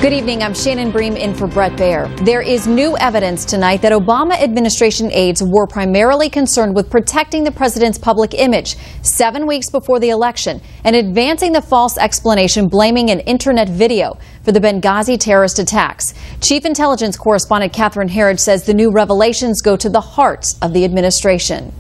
Good evening. I'm Shannon Bream in for Brett Baer. There is new evidence tonight that Obama administration aides were primarily concerned with protecting the president's public image 7 weeks before the election and advancing the false explanation blaming an internet video for the Benghazi terrorist attacks. Chief Intelligence Correspondent Catherine Herridge says the new revelations go to the heart of the administration.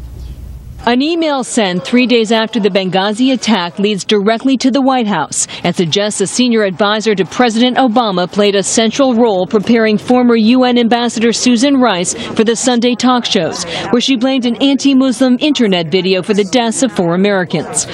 An email sent 3 days after the Benghazi attack leads directly to the White House and suggests a senior advisor to President Obama played a central role preparing former UN Ambassador Susan Rice for the Sunday talk shows, where she blamed an anti-Muslim internet video for the deaths of 4 Americans.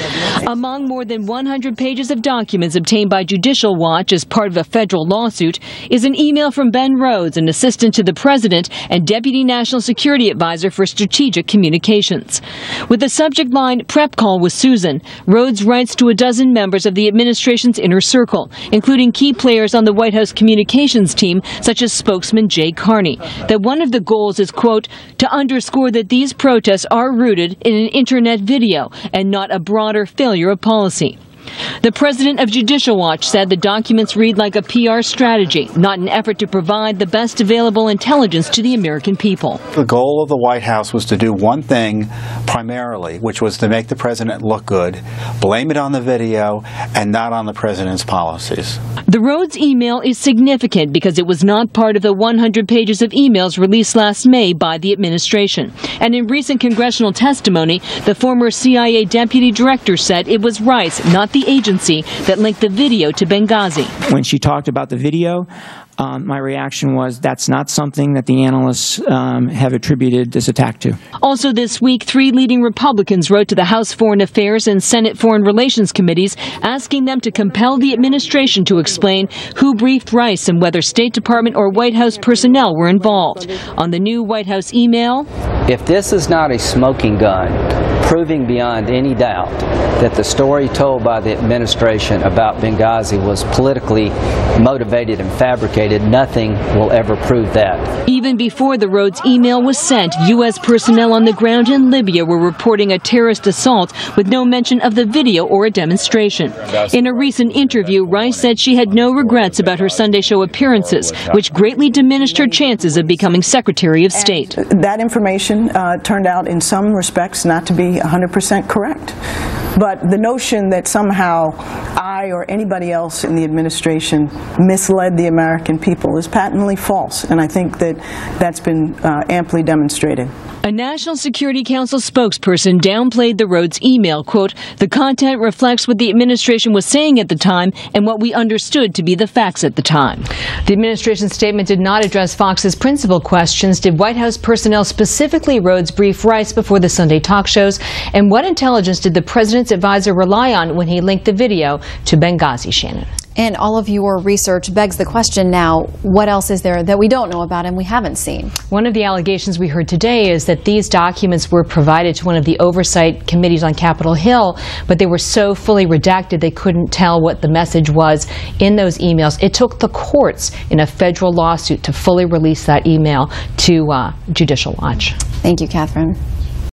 Among more than 100 pages of documents obtained by Judicial Watch as part of a federal lawsuit is an email from Ben Rhodes, an assistant to the president and Deputy National Security Advisor for Strategic Communications. With the subject line, "Prep Call with Susan," Rhodes writes to a dozen members of the administration's inner circle, including key players on the White House communications team, such as spokesman Jay Carney, that one of the goals is, quote, to underscore that these protests are rooted in an internet video and not a broader failure of policy. The president of Judicial Watch said the documents read like a PR strategy, not an effort to provide the best available intelligence to the American people. The goal of the White House was to do one thing primarily, which was to make the president look good, blame it on the video, and not on the president's policies. The Rhodes email is significant because it was not part of the 100 pages of emails released last May by the administration. And in recent congressional testimony, the former CIA deputy director said it was Rice, not the agency, that linked the video to Benghazi. When she talked about the video, my reaction was that's not something that the analysts have attributed this attack to. Also this week, 3 leading Republicans wrote to the House Foreign Affairs and Senate Foreign Relations Committees asking them to compel the administration to explain who briefed Rice and whether State Department or White House personnel were involved. On the new White House email, if this is not a smoking gun, proving beyond any doubt that the story told by the administration about Benghazi was politically motivated and fabricated, nothing will ever prove that. Even before the Rhodes email was sent, U.S. personnel on the ground in Libya were reporting a terrorist assault with no mention of the video or a demonstration. In a recent interview, Rice said she had no regrets about her Sunday show appearances, which greatly diminished her chances of becoming Secretary of State. That information turned out in some respects not to be 100% correct. But the notion that somehow I or anybody else in the administration misled the American people is patently false, and I think that that's been amply demonstrated. A National Security Council spokesperson downplayed the Rhodes email, quote, the content reflects what the administration was saying at the time and what we understood to be the facts at the time. The administration's statement did not address Fox's principal questions. Did White House personnel, specifically Rhodes, brief Rice before the Sunday talk shows? And what intelligence did the president's advisor rely on when he linked the video to Benghazi, Shannon? And all of your research begs the question now, what else is there that we don't know about and we haven't seen? One of the allegations we heard today is that these documents were provided to one of the oversight committees on Capitol Hill, but they were so fully redacted they couldn't tell what the message was in those emails. It took the courts in a federal lawsuit to fully release that email to Judicial Watch. Thank you, Catherine.